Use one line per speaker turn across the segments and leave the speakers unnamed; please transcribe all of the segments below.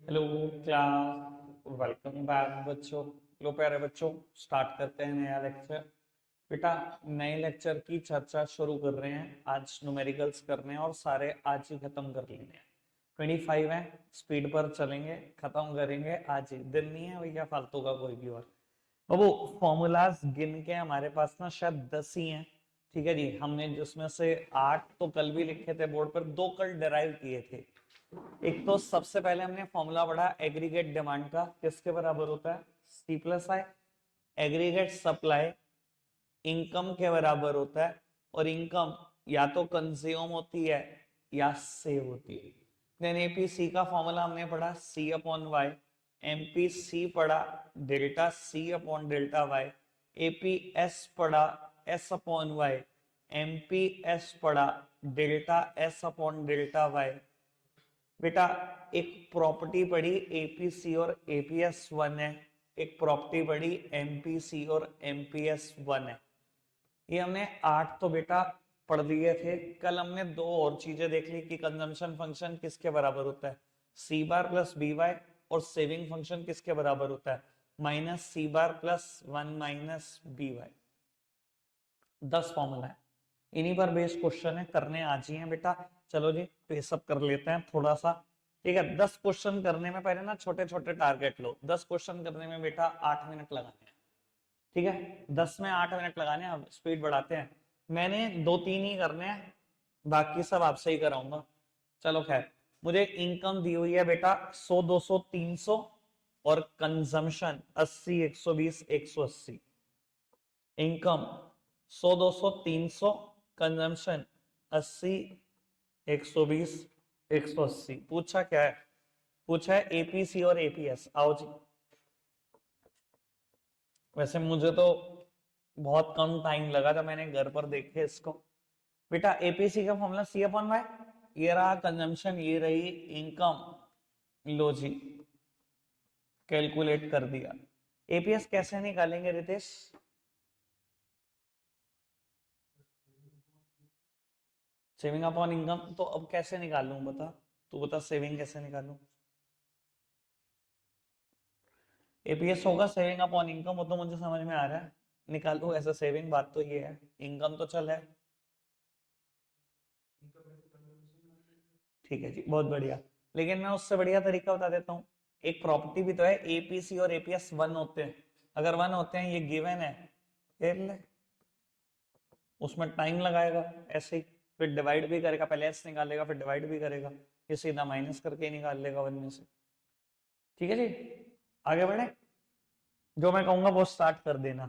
Hello class, welcome back बच्चों। लो प्यारे बच्चों, स्टार्ट करते हैं नया लेक्चर। बेटा, नए लेक्चर की चर्चा शुरू कर रहे हैं। आज न्यूमेरिकल्स करने हैं और सारे आज ही खत्म कर लेने हैं। 25 है, स्पीड पर चलेंगे, खत्म करेंगे आज ही। दिन नहीं है भैया फालतू का कोई भी। और वो फॉर्मूलाज गिन के हमारे पास ना शायद 10 ही हैं। ठीक है जी, हमने जिसमें से 8 तो कल भी लिखे थे बोर्ड पर, 2 कल डिराइव किए थे। एक तो सबसे पहले हमने फॉर्मूला पढ़ा एग्रीगेट डिमांड का, किसके बराबर होता है? सी प्लस आई। एग्रीगेट सप्लाई इनकम के बराबर होता है, और इनकम या तो कंज्यूम होती है या सेव होती है। देन एपीसी का फॉर्मूला हमने पढ़ा सी अपॉन वाई। एमपीसी पढ़ा delta C upon delta Y. APS पढ़ा एस अपॉन वाई। एमपीएस पढ़ा delta S upon delta Y. बेटा, एक प्रॉपर्टी पढ़ी एपीसी और एपीएस वन है, एक प्रॉपर्टी पढ़ी एमपीसी और एमपीएस वन है। ये हमने 8 तो बेटा पढ़ लिए थे। कल हमने 2 और चीजें देख ली कि कंजम्पशन फंक्शन किसके बराबर होता है? C bar plus B Y. और सेविंग फंक्शन किसके बराबर होता है? Minus C bar plus 1 minus B Y. 10 formula है, इन्हीं पर बेस्ड क्वेश्चन है, करने आज ही हैं बेटा। चलो जी, पेसअप कर लेते हैं थोड़ा सा। ठीक है, 10 क्वेश्चन करने में पहले ना छोटे छोटे टारगेट लो। 10 क्वेश्चन करने में बेटा 8 मिनट लगाने हैं। ठीक है, 10 में 8 मिनट लगाने हैं। अब स्पीड बढ़ाते हैं। मैंने 2-3 ही करने हैं, बाकी सब आपसे ही कराऊंगा। चलो खैर, मुझे इनकम दी हुई है बेटा 100, 200, 300, और कंजम्पशन 80, 120, 180। Income 100, 200, 300, consumption 80, 120, 180। पूछा क्या है? पूछा है एपीसी और एपीएस। आओ जी। वैसे मुझे तो बहुत कम टाइम लगा जब मैंने घर पर देखे इसको। बेटा, एपीसी का फॉर्मूला सी अपॉन वाई। ये रहा कंजम्पशन, ये रही इनकम। लो जी, कैलकुलेट कर दिया। एपीएस कैसे निकालेंगे रितेश? सेविंग अपॉन इनकम तो अब कैसे निकालूं बता? तू बता, सेविंग कैसे निकालूं? एपीएस होगा सेविंग अपॉन इनकम, वो तो मुझे समझ में आ रहा है। निकालूं ऐसा सेविंग, बात तो ये है। इनकम तो चल है। ठीक है जी, बहुत बढ़िया। लेकिन मैं उससे बढ़िया तरीका बता देता हूँ। एक प्रॉपर्टी भी तो है, एपीसी और एपीएस वन होते हैं। अगर वन होते हैं, ये गिवन है, फिर ले। उसमें टाइम लगाएगा ऐसे ही। फिर डिवाइड भी करेगा, पहले एस निकालेगा फिर डिवाइड भी करेगा। ये सीधा माइनस करके ही निकाल लेगा वन में से। ठीक है जी, आगे बढ़े। जो मैं कहूंगा वो स्टार्ट कर देना।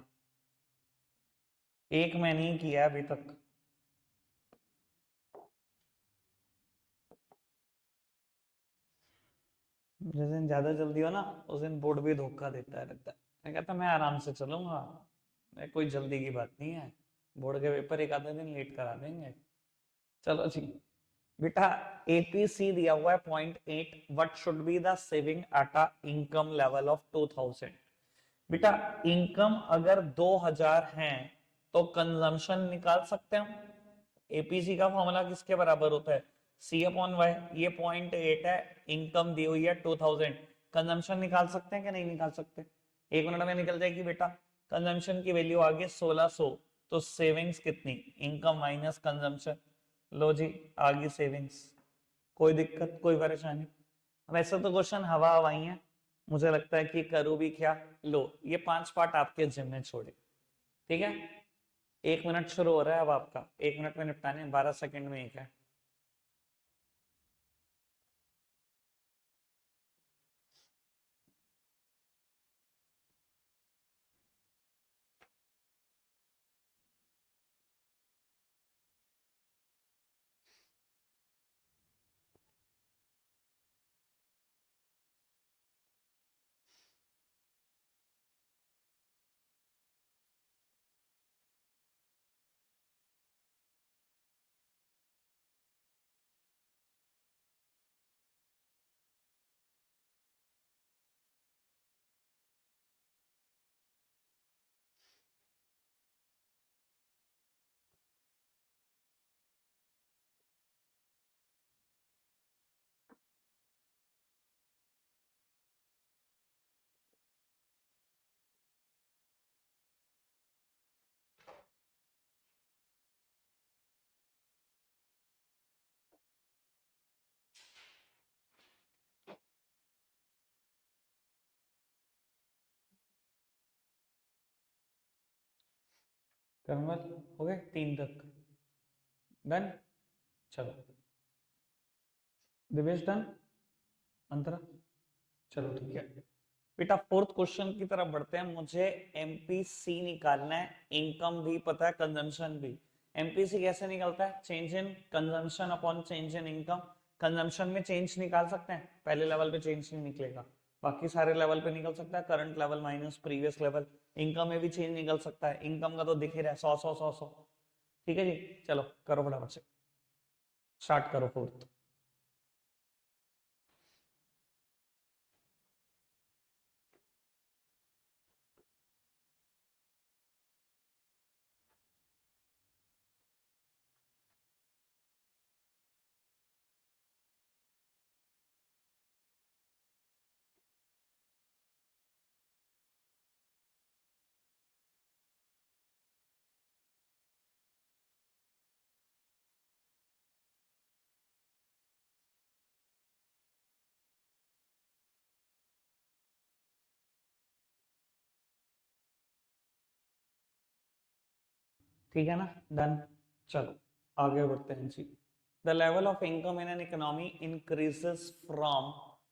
एक मैंने ही किया अभी तक। जिस दिन ज्यादा जल्दी हो ना, उस दिन बोर्ड भी धोखा देता है लगता है। मैं कहता मैं आराम से चलूंगा, मैं कोई जल्दी की बात नहीं है। बोर्ड के पेपर एक आधे दिन लेट करा देंगे। चलो जी। बेटा, एपीसी दिया हुआ है 0.8। What should be the saving at a income level of 2000? बेटा, इनकम अगर 2000 है तो कंजम्पशन निकाल सकते हैं हम। एपीसी का फॉर्मूला किसके बराबर होता है? सी अपॉन वाई। ये 0.8 है, इनकम दी हुई है 2000। कंजम्पशन निकाल सकते हैं कि नहीं निकाल सकते? 1 मिनट में निकल जाएगी बेटा। कंजम्पशन की वैल्यू आ गई 1600। तो सेविंग्स कितनी? Income minus consumption. लो जी, आ गई सेविंग्स। कोई दिक्कत, कोई परेशानी? वैसे तो क्वेश्चन हवा हवाई है, मुझे लगता है कि करूँ भी क्या। लो, ये 5 पार्ट आपके जिम्मे छोड़े। ठीक है, 1 मिनट शुरू हो रहा है अब आपका। 1 मिनट में निपटाने, 12 सेकंड में एक है। टर्मिनल हो गए 3 तक, डन। चलो दिवेश डन, अंतरा, चलो ठीक है बेटा। फोर्थ क्वेश्चन की तरफ बढ़ते हैं। मुझे एमपीसी निकालना है, इनकम भी पता है, कंजम्पशन भी। एमपीसी कैसे निकलता है? Change in consumption upon change in income. Consumption में चेंज निकाल सकते हैं, पहले लेवल पे चेंज नहीं निकलेगा, बाकी सारे लेवल पे निकल सकता है, current level minus previous level. Income में भी चेंज निकल सकता है, इनकम का तो दिख ही रहा है 100 100 100 100। ठीक है जी, चलो करो फटाफट से, स्टार्ट करो फोर्थ। ठीक है ना, डन। चलो आगे बढ़ते हैं जी। The level of income in an economy increases from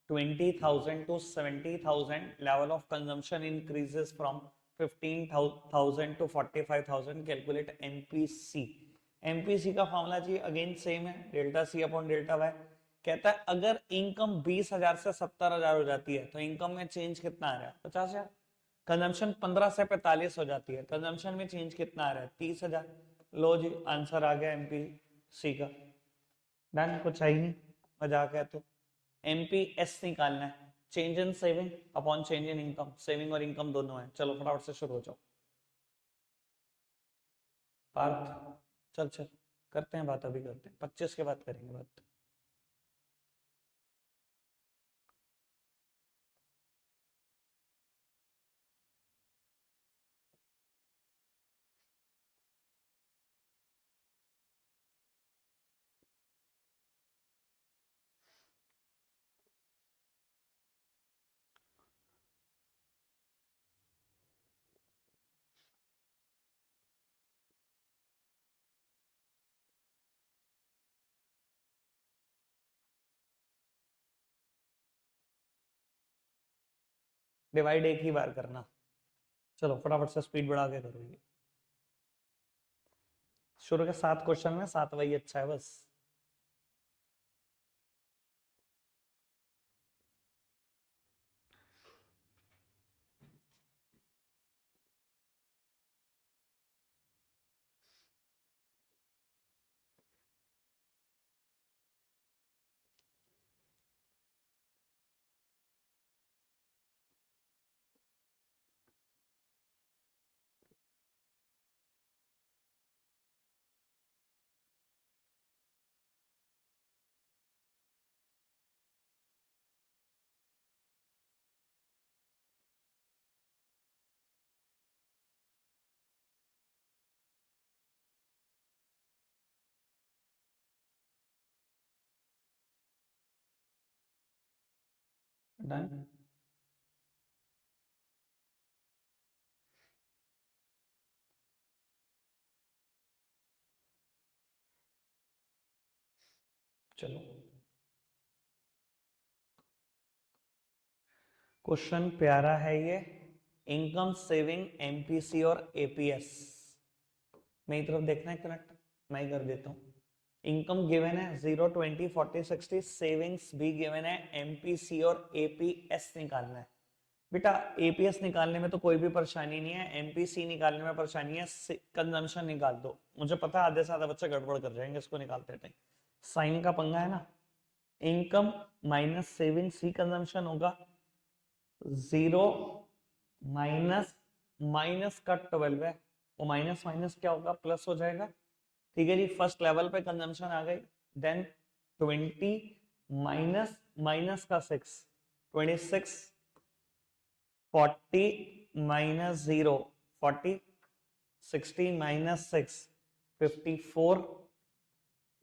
20,000 to 70,000। Level of consumption increases from 15,000 to 45,000। Calculate MPC. MPC का फॉर्मूला जी अगेन सेम है, delta C upon delta Y. कहता है अगर इनकम 20,000 से 70,000 हो जाती है तो इनकम में चेंज कितना आ रहा है? 50,000। कंजम्पशन 15 से 45 हो जाती है, कंजम्पशन में चेंज कितना आ रहा है? 30,000। लो जी आंसर आ गया एमपीसी का, डन। कुछ है ही नहीं, मजाक है तो। एमपीएस निकालना है, change in saving upon change in income. Saving और इनकम दोनों है। चलो फटाफट से शुरू हो जाओ पार्थ। चल चल करते हैं बात, अभी करते हैं, 25 के बाद करेंगे बात। डिवाइड एक ही बार करना। चलो फटाफट से स्पीड बढ़ा के करो ये। शुरू के 7 क्वेश्चन में 7 वही अच्छा है बस। डन। चलो क्वेश्चन प्यारा है ये। इनकम, सेविंग, एमपीसी और एपीएस। मेरी तरफ देखना है करेक्ट, मैं ही कर देता हूँ। इनकम गिवन है 0 20 40 60। सेविंग्स भी गिवन है, एमपीसी और एपीएस निकालना है। बेटा एपीएस निकालने में तो कोई भी परेशानी नहीं है, एमपीसी निकालने में परेशानी है। कंजम्पशन निकाल दो, मुझे पता है आधे से आधा बच्चे गड़बड़ कर जाएंगे इसको निकालते थे। साइन का पंगा है ना। इनकम माइनस सेविंग सी कंजम्पशन होगा, 0 माइनस माइनस का 12 है, वो माइनस माइनस क्या होगा? प्लस हो जाएगा। ठीक है जी, फर्स्ट लेवल पे कंजम्पशन आ गई। देन 20 माइनस माइनस का 6, 26। 40 माइनस 0 40, 60 माइनस 6 54।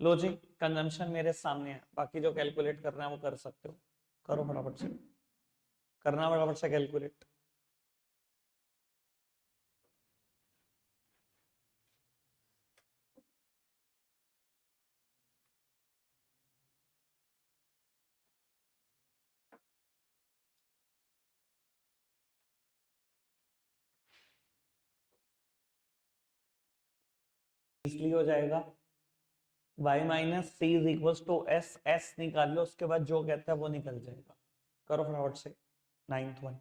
लो जी कंजम्पशन मेरे सामने है, बाकी जो कैलकुलेट करना है वो कर सकते हो। करो फटाफट से, करना फटाफट से कैलकुलेट। इसलिए हो जाएगा y minus C is equal to S, S निकाल लो, उसके बाद जो कहता है वो निकल जाएगा। करो फटाफट से 9th वन।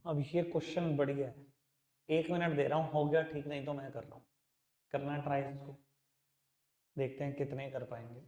अब ये क्वेश्चन बढ़िया है, 1 मिनट दे रहा हूँ, हो गया ठीक, नहीं तो मैं कर रहा हूँ। करना ट्राई इसको, देखते हैं कितने कर पाएंगे।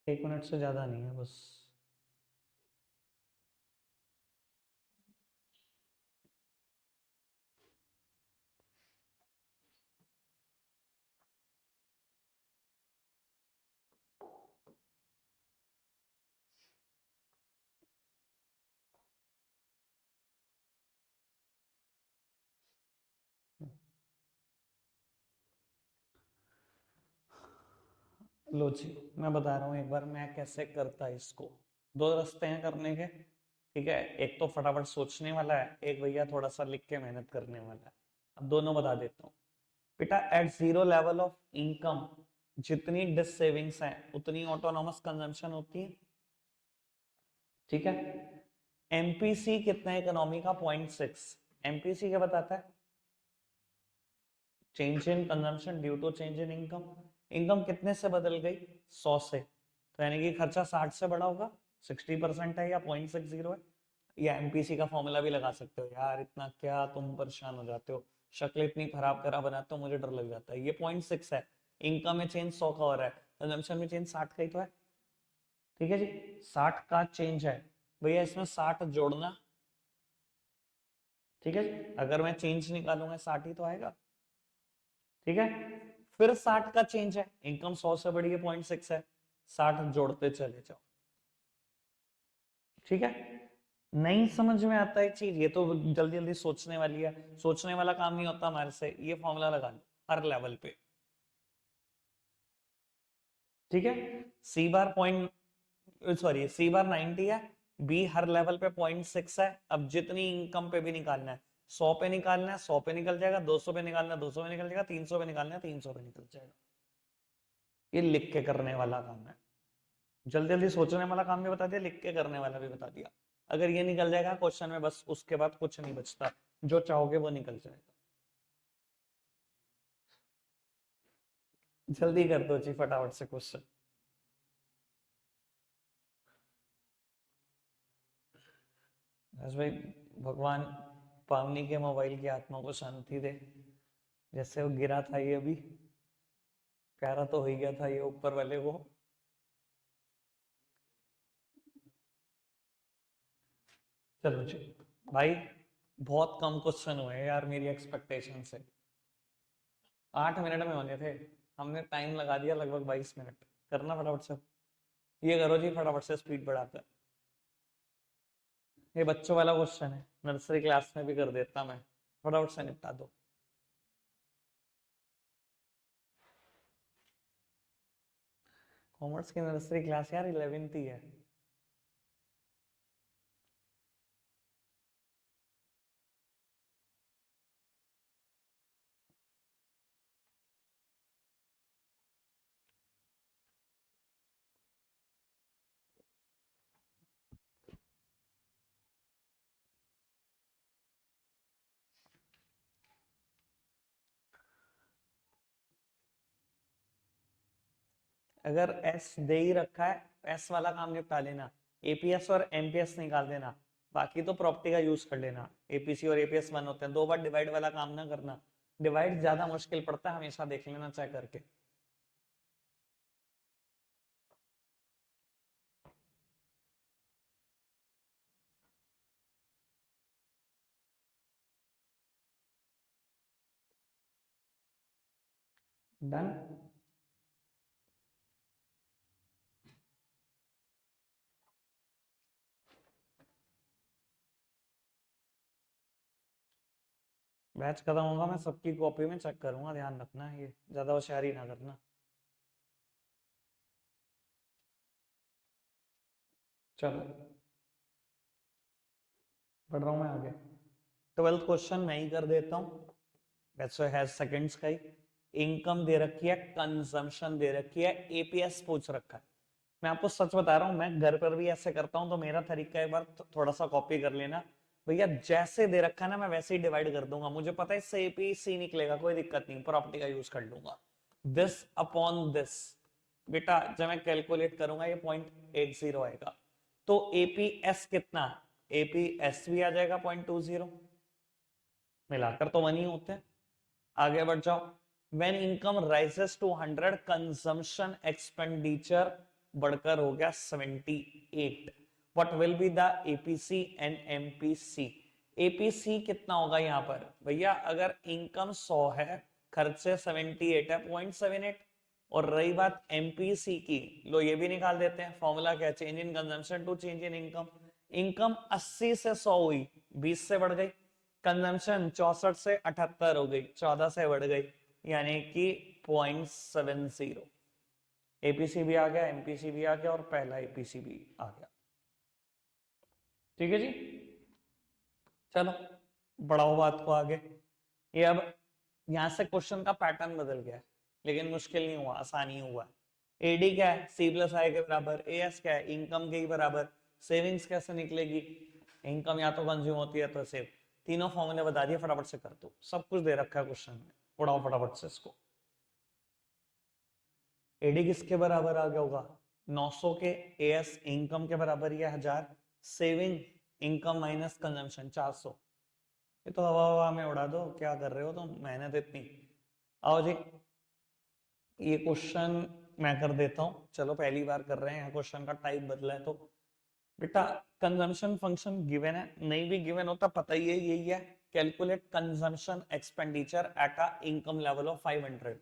एक मिनट से ज्यादा नहीं है बस। लो जी, मैं बता रहा हूँ एक बार मैं कैसे करता इसको। दो रास्ते हैं करने के, ठीक है। एक तो फटाफट सोचने वाला है, एक भैया थोड़ा सा लिख के मेहनत करने वाला है। अब दोनों बता देता हूँ। बेटा at zero level of income जितनी डिस सेविंग्स है उतनी ऑटोनॉमस कंजम्पशन होती है, ठीक है। एमपीसी कितना है इकोनॉमी का? 0.6। एमपीसी क्या बताता है? Change in consumption due to change in income. Income कितने से बदल गई? 100 से, तो यानी कि खर्चा 60 से बढ़ा होगा। 60% है या 0.60 है। या एमपीसी का फॉर्मूला भी लगा सकते हो। यार इतना क्या तुम परेशान हो जाते हो, शक्ल इतनी खराब करा बनाते हो, मुझे डर लग जाता है। ये 0.6 है। इनकम में चेंज 100 का हो रहा है, कंजम्पशन में चेंज 60 का ही तो है, ठीक है जी। 60 का चेंज है भैया, इसमें 60 जोड़ना, ठीक है जी। अगर मैं चेंज निकालूंगा 60 ही तो आएगा, ठीक है। फिर 60 का चेंज है, इनकम 100 से बढ़ी है, 0.6 है, 60 जोड़ते चले जाओ, ठीक है। नहीं समझ में आता है चीज, ये तो जल्दी जल्दी सोचने वाली है, सोचने वाला काम नहीं होता हमारे से। ये फॉर्मूला लगा लो हर लेवल पे, ठीक है। सी बार पॉइंट, सॉरी सी बार 90 है, बी हर लेवल पे 0.6 है। अब जितनी इनकम पे भी निकालना है, 100 पे निकालना है 100 पे निकल जाएगा, 200 पे निकालना है 200 पे निकल जाएगा, 300 पे निकालना है 300 पे निकल जाएगा। ये लिख के करने वाला काम है। जल्दी जल्दी सोचने वाला काम भी बता दिया, लिख के करने वाला भी बता दिया। अगर ये निकल जाएगा क्वेश्चन में, बस उसके बाद कुछ नहीं बचता, जो चाहोगे वो निकल जाएगा। जल्दी कर दो जी फटाफट से क्वेश्चन। बस भाई, भगवान पावनी के मोबाइल की आत्मा को शांति दे। जैसे वो गिरा था ये अभी, प्यारा तो हो ही गया था ये ऊपर वाले को। चलो जी भाई, बहुत कम क्वेश्चन हुए यार मेरी एक्सपेक्टेशन से। 8 मिनट में होने थे, हमने टाइम लगा दिया लगभग 22 मिनट। करना फटाफट से, ये करो जी फटाफट से स्पीड बढ़ाकर। ये बच्चों वाला क्वेश्चन है, नर्सरी क्लास में भी कर देता मैं, फटाफट से निपटा दो। कॉमर्स की नर्सरी क्लास यार 11th ही है। अगर एस दे ही रखा है, एस वाला काम निपटा लेना, एपीएस और एमपीएस निकाल देना, बाकी तो प्रॉपर्टी का यूज कर लेना। एपीसी और एपीएस वन होते हैं, 2 बार डिवाइड वाला काम ना करना, डिवाइड ज्यादा मुश्किल पड़ता है, हमेशा देख लेना चेक करके। डन। बैच खत्म होगा, मैं सबकी कॉपी में चेक करूंगा, ध्यान रखना, ये ज्यादा होशियारी ना करना। चलो पढ़ रहा हूँ मैं आगे। 12th क्वेश्चन मैं ही कर देता हूँ, वैसे है सेकंड्स का ही। इनकम दे रखी है, कंजम्पशन दे रखी है, एपीएस पूछ रखा है। मैं आपको सच बता रहा हूँ, मैं घर पर भी ऐसे करता हूँ, तो मेरा तरीका एक बार थोड़ा सा कॉपी कर लेना। भैया जैसे दे रखा है ना, मैं वैसे ही डिवाइड कर दूंगा, मुझे पता है इससे एपीसी निकलेगा, कोई दिक्कत नहीं, प्रॉपर्टी का यूज कर लूंगा। दिस अपॉन दिस, बेटा जब मैं कैलकुलेट करूंगा ये 0.80 आएगा, तो एपीएस कितना, एपीएस भी आ जाएगा 0.20, मिलाकर तो 1 ही होते हैं। आगे बढ़ जाओ। When income rises to 100, consumption expenditure बढ़कर हो गया 78, what will be the APC and MPC. APC कितना होगा यहाँ पर भैया, अगर इनकम 100 है, खर्चे 78 है, 0.78। और रही बात एमपीसी की, लो ये भी निकाल देते हैं, फॉर्मूला क्या, change in consumption to change in income. Income 80 से 100 हुई, 20 से बढ़ गई, कंजम्पशन 64 से 78 हो गई, 14 से बढ़ गई, यानी कि 0.70। एपीसी भी आ गया, एमपीसी भी आ गया, और पहला एपीसी भी आ गया। ठीक है जी, चलो बढ़ाओ बात को आगे। ये अब यहां से क्वेश्चन का पैटर्न बदल गया है, लेकिन मुश्किल नहीं हुआ, आसानी हुआ। एडी क्या है, सी प्लस आई के बराबर, एएस क्या है, इनकम के ही बराबर। सेविंग्स कैसे निकलेगी, इनकम या तो कंज्यूम होती है तो सेव। तीनों फॉर्मूले बता दिए, फटाफट से कर दो, सब कुछ दे रखा है क्वेश्चन में, उड़ाओ फटाफट से इसको। एडी किसके बराबर आ गया होगा, 900 के, एएस इनकम के बराबर ही है 1000, सेविंग इनकम माइनस कंजम्पशन 400। ये तो हवा हवा में उड़ा दो, क्या कर रहे हो तुम, मेहनत इतनी। आओ जी, ये क्वेश्चन मैं कर देता हूँ, चलो पहली बार कर रहे हैं, क्वेश्चन का टाइप बदला है तो। बेटा कंजम्पशन फंक्शन गिवन है, नहीं भी गिवन होता पता ही है, यही है, calculate consumption expenditure at a income level of 500।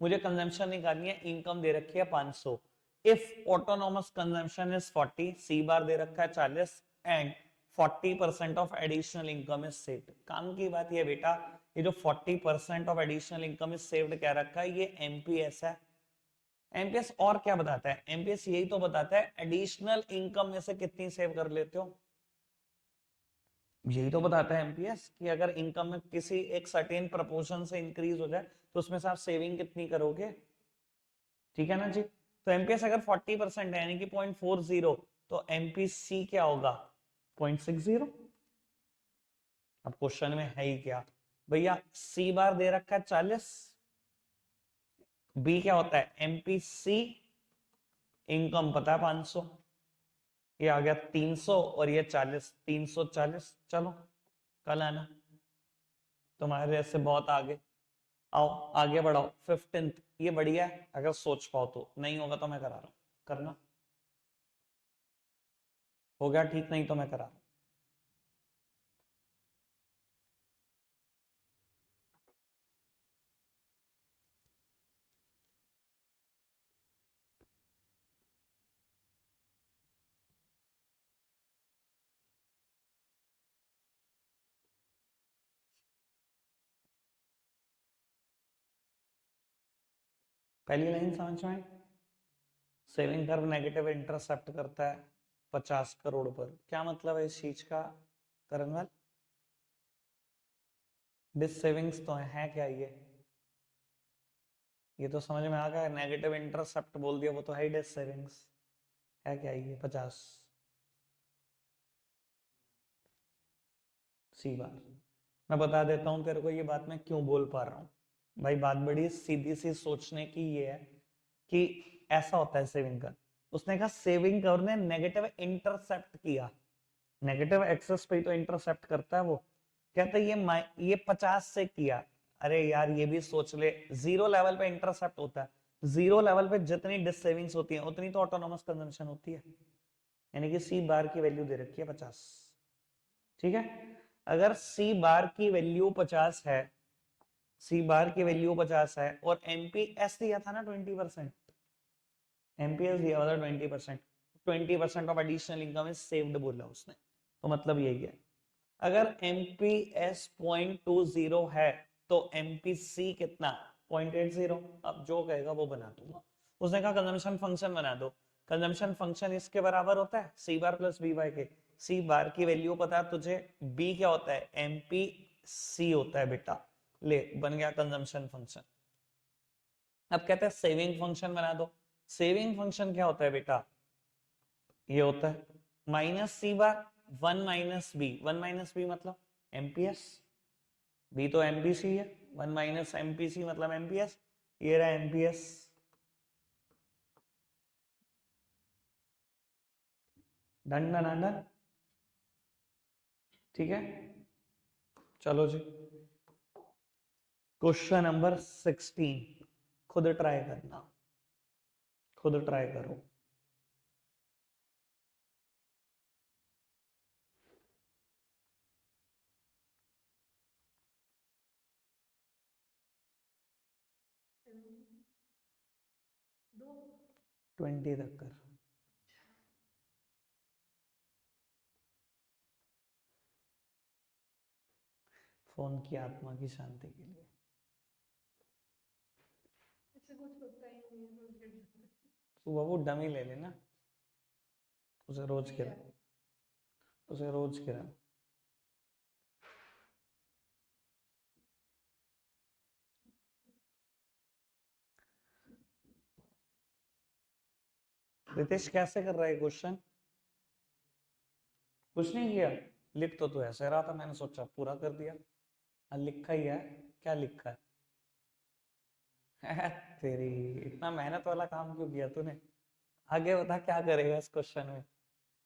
मुझे कंजम्पशन निकालनी है, इनकम दे रखी है 500। इफ ऑटोनोमस कंजम्पशन इज 40, सी बार दे रखा है 40, and 40% of additional income is saved. काम की बात ये बेटा, ये जो 40% of additional income is saved क्या रखा है, ये एमपीएस है। एमपीएस और क्या बताता है, एमपीएस यही तो बताता है एडिशनल इनकम में से कितनी सेव कर लेते हो, यही तो बताता है एमपीएस, कि अगर इनकम में किसी एक सर्टेन प्रपोर्शन से इंक्रीज हो जाए तो उसमें से आप सेविंग कितनी करोगे। ठीक है ना जी, तो एमपीएस अगर 40% है, यानी कि 0.40, तो एमपीसी क्या होगा, 0.60। अब क्वेश्चन में है ही क्या भैया, सी बार दे रखा है 40, बी क्या होता है एमपीसी, इनकम पता है 500, ये आ गया 300, और ये 40, 340। चलो कल आना, तुम्हारे जैसे बहुत आगे। आओ आगे बढ़ाओ। 15th, ये बढ़िया है, अगर सोच पाओ तो, नहीं होगा तो मैं करा रहा हूं, करना। हो गया ठीक, नहीं तो मैं करा रहा हूं। पहली लाइन समझ में आई, सेविंग कर्व नेगेटिव इंटरसेप्ट करता है 50 करोड़ पर। क्या मतलब है इस चीज का करणवाल? डिस सेविंग्स तो है क्या ये तो समझ में आ गया। नेगेटिव इंटरसेप्ट बोल दिया, वो तो है ही डिस सेविंग्स। है क्या ये 50 सी बार। मैं बता देता हूं तेरे को ये बात मैं क्यों बोल पा रहा हूँ। भाई बात बड़ी सीधी सी सोचने की ये है कि ऐसा होता है सेविंग कर। उसने कहा सेविंग कर ने नेगेटिव इंटरसेप्ट किया, नेगेटिव एक्सेस पे तो इंटरसेप्ट करता है वो। कहता है ये 50 से किया। अरे यार ये भी सोच ले, जीरो लेवल पे इंटरसेप्ट होता है, जीरो लेवल पे जितनी डिस सेविंग्स होती है उतनी तो ऑटोनोमस कंजम्पशन होती है। यानी कि सी बार की वैल्यू दे रखी है 50। ठीक है, अगर सी बार की वैल्यू 50 है, सी बार की वैल्यू 50 है और एमपीएस दिया था ना 20%, एमपीएस दिया हुआ था 20%, 20% of additional income is saved बोला उसने। तो मतलब यही है, अगर एमपीएस 0.20 है तो एमपीसी कितना 0.80। अब जो कहेगा वो बना दूंगा। उसने कहा कंजम्पशन फंक्शन बना दो। कंजम्पशन फंक्शन इसके बराबर होता है C bar plus B bye के। सी बार की वैल्यू पता है तुझे, बी क्या होता है एमपीसी होता है बेटा। ले बन गया कंजम्पशन फंक्शन। अब कहते हैं सेविंग फंक्शन बना दो। सेविंग फंक्शन क्या होता है बेटा, ये होता है माइनस सी बार 1 माइनस बी। 1 माइनस बी मतलब एमपीएस, बी तो एमपीसी है, 1 माइनस एमपीसी मतलब एमपीएस। ये रहा एमपीएस। Done done done. ठीक है, चलो जी क्वेश्चन नंबर 16 खुद ट्राई करना, खुद ट्राई करो।
दो
20 तक कर। फोन की आत्मा की शांति के लिए।
ऐसे कुछ होता ही नहीं है रोज के दिन।
तू बाबू डमी ले लेना, उसे रोज गिरा, उसे रोज गिरा। रितेश कैसे कर रहा है क्वेश्चन? कुछ नहीं किया, लिख तो ऐसे रहा था, मैंने सोचा पूरा कर दिया। लिखा ही है, क्या लिखा है? तेरी इतना मेहनत वाला काम क्यों किया तूने? आगे बता क्या करेगा इस क्वेश्चन में।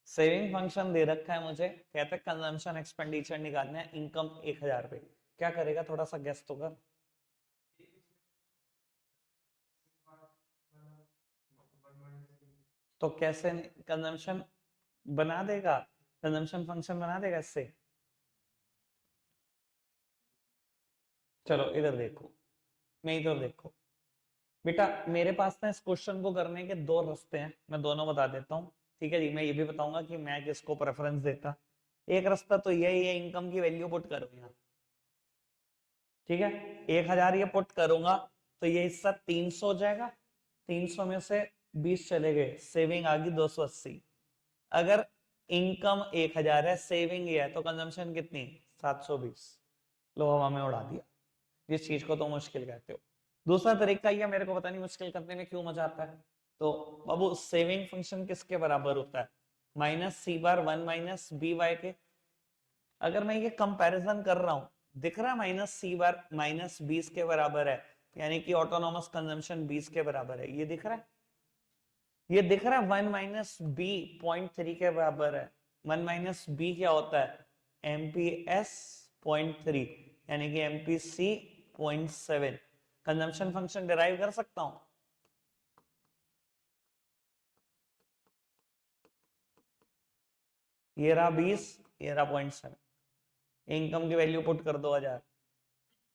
सेविंग फंक्शन दे रखा है मुझे, कहते हैं कंजम्पशन एक्सपेंडिचर निकालना है, इनकम 1000 पे। क्या करेगा थोड़ा सा गेस तो कर। तो कैसे कंजम्पशन बना देगा, कंजम्पशन फंक्शन बना देगा इससे। चलो इधर देखो, मैं इधर देखो बेटा, मेरे पास ना इस क्वेश्चन को करने के दो रास्ते हैं, मैं दोनों बता देता हूँ। ठीक है जी, मैं ये भी बताऊंगा कि मैं किसको प्रेफरेंस देता। एक रास्ता तो यही है, इनकम की वैल्यू पुट करो यहाँ। ठीक है, 1000 ये पुट करूंगा तो ये हिस्सा 300 हो जाएगा, 300 में से 20 चले गए, सेविंग आ गई 280। अगर इनकम 1000 है, सेविंग ये है, तो कंजम्पशन कितनी 720। लो हवा में उड़ा दिया, जिस चीज को तो मुश्किल कहते हो। दूसरा तरीका ये, मेरे को पता नहीं मुश्किल करने में क्यों मजा आता है। तो बाबू सेविंग फंक्शन किसके बराबर होता है, माइनस सी बार 1 माइनस बी वाई के। अगर मैं ये कंपैरिजन कर रहा हूं, दिख रहा है माइनस सी बार माइनस 20 के बराबर है, यानी कि ऑटोनोमस कंजम्पशन 20 के बराबर है, ये दिख रहा है। ये दिख रहा है 1 माइनस बी 0.3 के बराबर है। 1 माइनस बी क्या होता है एमपीएस 0.3, यानी कि एमपीसी 0.7। कंजम्पशन फंक्शन डिराइव कर सकता हूं। ये रहा 20, ये रहा 0.7। इनकम की वैल्यू पुट कर 2000,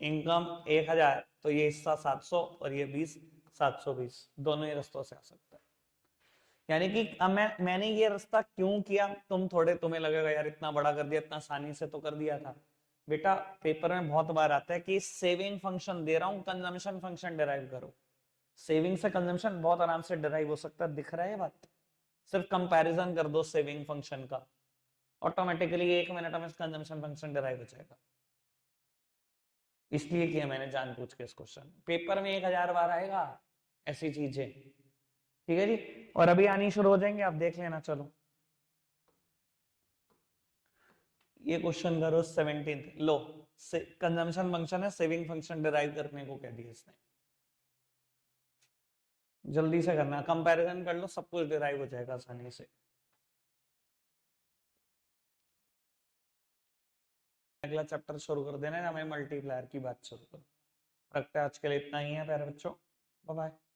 इनकम 1000, तो ये हिस्सा 700 और ये 20 720, दोनों ही रास्तों से आ सकता है। यानी कि अब मैंने ये रास्ता क्यों किया, तुम्हें लगेगा यार इतना बड़ा कर दिया, इतना आसानी से तो कर दिया था। बेटा पेपर में बहुत बार आता है कि सेविंग फंक्शन दे रहा हूं, कंजम्पशन फंक्शन डिराइव करो। सेविंग से कंजम्पशन बहुत आराम से डिराइव हो सकता है, दिख रहा है ये बात। सिर्फ कंपैरिजन कर दो सेविंग फंक्शन का, ऑटोमेटिकली 1 मिनट में कंजम्पशन फंक्शन डिराइव हो जाएगा। इसलिए किया मैंने जानबूझ के इस क्वेश्चन, पेपर में 1000 बार आएगा ऐसी चीजें, ठीक है जी। और अभी आनी शुरू हो जाएंगे, आप देख लेना। चलो ये क्वेश्चन करो 17th। लो, कंजम्पशन फंक्शन है, सेविंग फंक्शन डिराइव करने को कह दिया इसने। जल्दी से करना, कंपैरिजन कर लो, सब कुछ डिराइव हो जाएगा आसानी से। अगला चैप्टर शुरू कर देना है, हमें मल्टीप्लायर की बात शुरू करो। रखते हैं आज के लिए इतना ही है प्यारे बच्चों, बाय बाय।